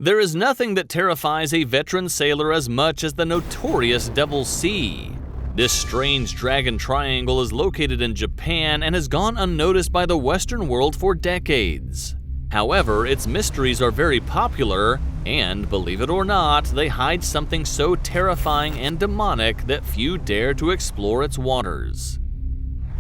There is nothing that terrifies a veteran sailor as much as the notorious Devil's Sea. This strange dragon triangle is located in Japan and has gone unnoticed by the Western world for decades. However, its mysteries are very popular, and believe it or not, they hide something so terrifying and demonic that few dare to explore its waters.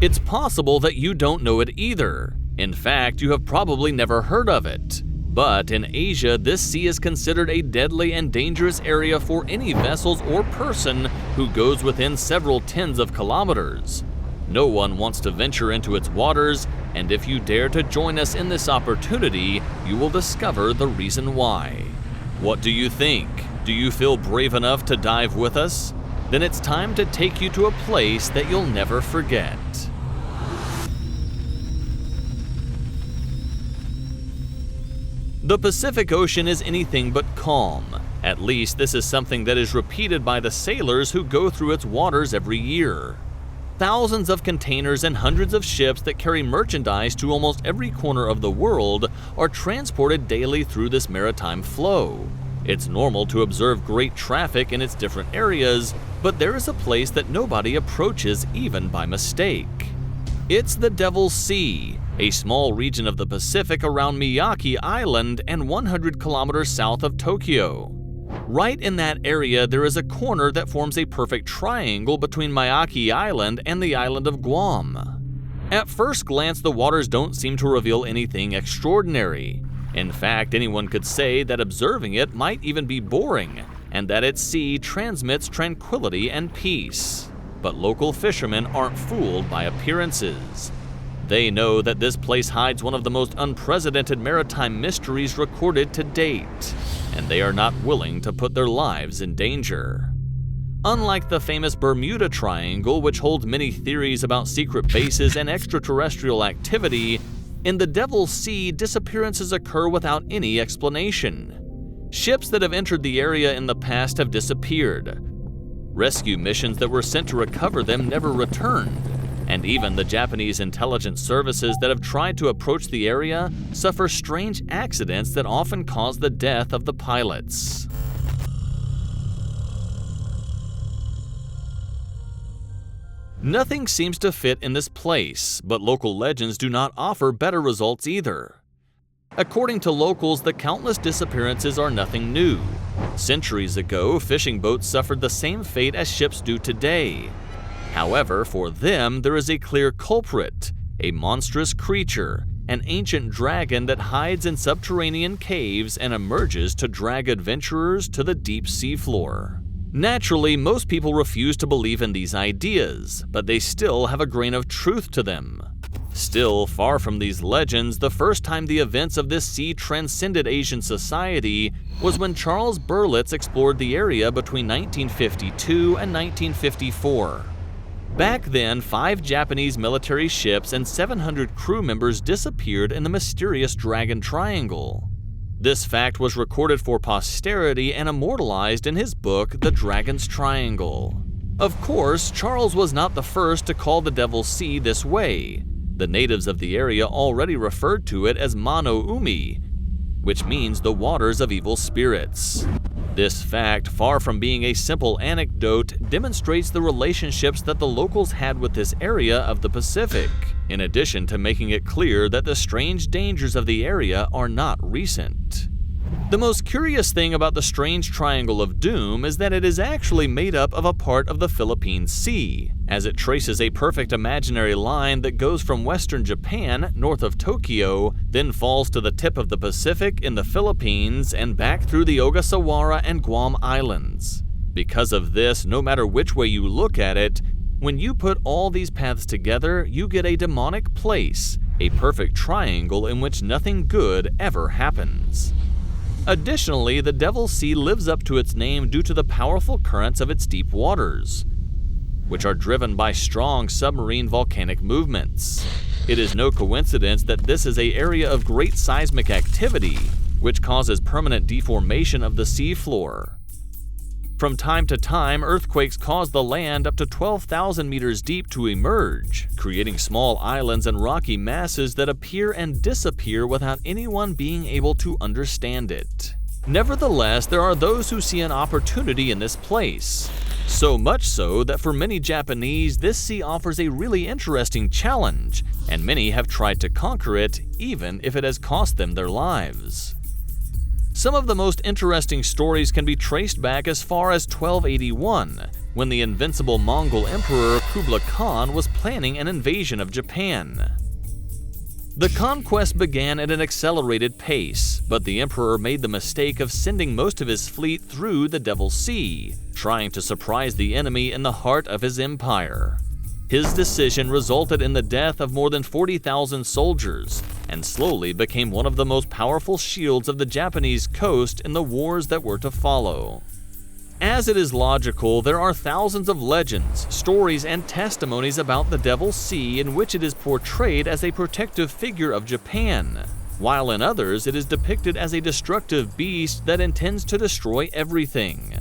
It's possible that you don't know it either. In fact, you have probably never heard of it. But in Asia, this sea is considered a deadly and dangerous area for any vessels or person who goes within several tens of kilometers. No one wants to venture into its waters, and if you dare to join us in this opportunity, you will discover the reason why. What do you think? Do you feel brave enough to dive with us? Then it's time to take you to a place that you'll never forget. The Pacific Ocean is anything but calm. At least this is something that is repeated by the sailors who go through its waters every year. Thousands of containers and hundreds of ships that carry merchandise to almost every corner of the world are transported daily through this maritime flow. It's normal to observe great traffic in its different areas, but there is a place that nobody approaches even by mistake. It's the Devil's Sea, a small region of the Pacific around Miyake Island and 100 kilometers south of Tokyo. Right in that area, there is a corner that forms a perfect triangle between Miyake Island and the island of Guam. At first glance, the waters don't seem to reveal anything extraordinary. In fact, anyone could say that observing it might even be boring, and that its sea transmits tranquility and peace. But local fishermen aren't fooled by appearances. They know that this place hides one of the most unprecedented maritime mysteries recorded to date, and they are not willing to put their lives in danger. Unlike the famous Bermuda Triangle, which holds many theories about secret bases and extraterrestrial activity, in the Devil's Sea, disappearances occur without any explanation. Ships that have entered the area in the past have disappeared. Rescue missions that were sent to recover them never returned. And even the Japanese intelligence services that have tried to approach the area suffer strange accidents that often cause the death of the pilots. Nothing seems to fit in this place, but local legends do not offer better results either. According to locals, the countless disappearances are nothing new. Centuries ago, fishing boats suffered the same fate as ships do today. However, for them, there is a clear culprit, a monstrous creature, an ancient dragon that hides in subterranean caves and emerges to drag adventurers to the deep seafloor. Naturally, most people refuse to believe in these ideas, but they still have a grain of truth to them. Still, far from these legends, the first time the events of this sea transcended Asian society was when Charles Berlitz explored the area between 1952 and 1954. Back then, 5 Japanese military ships and 700 crew members disappeared in the mysterious Dragon Triangle. This fact was recorded for posterity and immortalized in his book, The Dragon's Triangle. Of course, Charles was not the first to call the Devil's Sea this way. The natives of the area already referred to it as Mano Umi, which means the waters of evil spirits. This fact, far from being a simple anecdote, demonstrates the relationships that the locals had with this area of the Pacific, in addition to making it clear that the strange dangers of the area are not recent. The most curious thing about the strange Triangle of Doom is that it is actually made up of a part of the Philippine Sea, as it traces a perfect imaginary line that goes from western Japan, north of Tokyo, then falls to the tip of the Pacific in the Philippines and back through the Ogasawara and Guam Islands. Because of this, no matter which way you look at it, when you put all these paths together, you get a demonic place, a perfect triangle in which nothing good ever happens. Additionally, the Devil's Sea lives up to its name due to the powerful currents of its deep waters, which are driven by strong submarine volcanic movements. It is no coincidence that this is an area of great seismic activity, which causes permanent deformation of the seafloor. From time to time, earthquakes cause the land up to 12,000 meters deep to emerge, creating small islands and rocky masses that appear and disappear without anyone being able to understand it. Nevertheless, there are those who see an opportunity in this place. So much so that for many Japanese, this sea offers a really interesting challenge, and many have tried to conquer it, even if it has cost them their lives. Some of the most interesting stories can be traced back as far as 1281, when the invincible Mongol Emperor Kublai Khan was planning an invasion of Japan. The conquest began at an accelerated pace, but the emperor made the mistake of sending most of his fleet through the Devil's Sea, trying to surprise the enemy in the heart of his empire. His decision resulted in the death of more than 40,000 soldiers, and slowly became one of the most powerful shields of the Japanese coast in the wars that were to follow. As it is logical, there are thousands of legends, stories, and testimonies about the Devil's Sea in which it is portrayed as a protective figure of Japan, while in others it is depicted as a destructive beast that intends to destroy everything.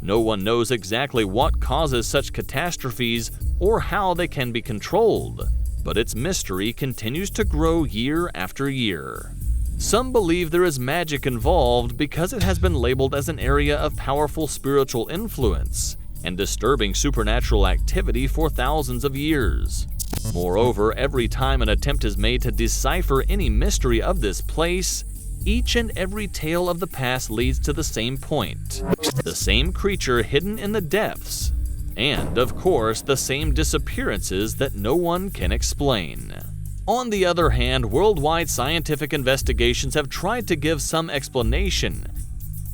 No one knows exactly what causes such catastrophes or how they can be controlled, but its mystery continues to grow year after year. Some believe there is magic involved because it has been labeled as an area of powerful spiritual influence and disturbing supernatural activity for thousands of years. Moreover, every time an attempt is made to decipher any mystery of this place, each and every tale of the past leads to the same point: the same creature hidden in the depths, and, of course, the same disappearances that no one can explain. On the other hand, worldwide scientific investigations have tried to give some explanation,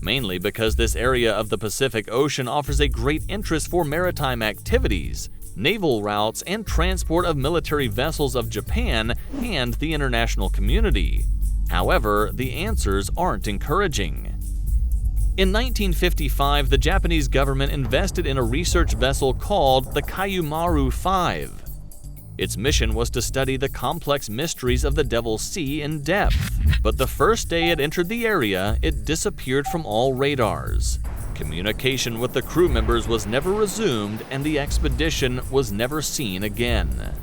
mainly because this area of the Pacific Ocean offers a great interest for maritime activities, naval routes, and transport of military vessels of Japan and the international community. However, the answers aren't encouraging. In 1955, the Japanese government invested in a research vessel called the Kayumaru 5. Its mission was to study the complex mysteries of the Devil's Sea in depth, but the first day it entered the area, it disappeared from all radars. Communication with the crew members was never resumed, and the expedition was never seen again.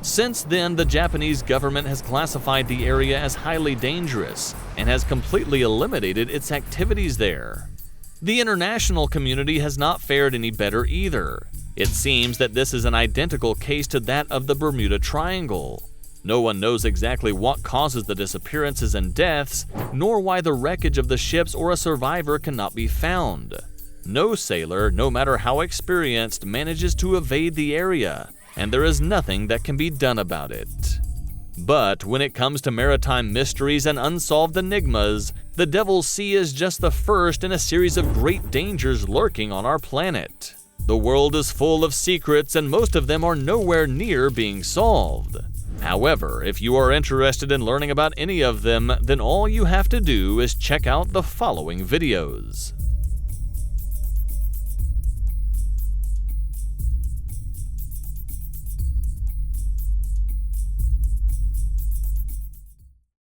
Since then, the Japanese government has classified the area as highly dangerous and has completely eliminated its activities there. The international community has not fared any better either. It seems that this is an identical case to that of the Bermuda Triangle. No one knows exactly what causes the disappearances and deaths, nor why the wreckage of the ships or a survivor cannot be found. No sailor, no matter how experienced, manages to evade the area, and there is nothing that can be done about it. But when it comes to maritime mysteries and unsolved enigmas, the Devil's Sea is just the first in a series of great dangers lurking on our planet. The world is full of secrets, and most of them are nowhere near being solved. However, if you are interested in learning about any of them, then all you have to do is check out the following videos.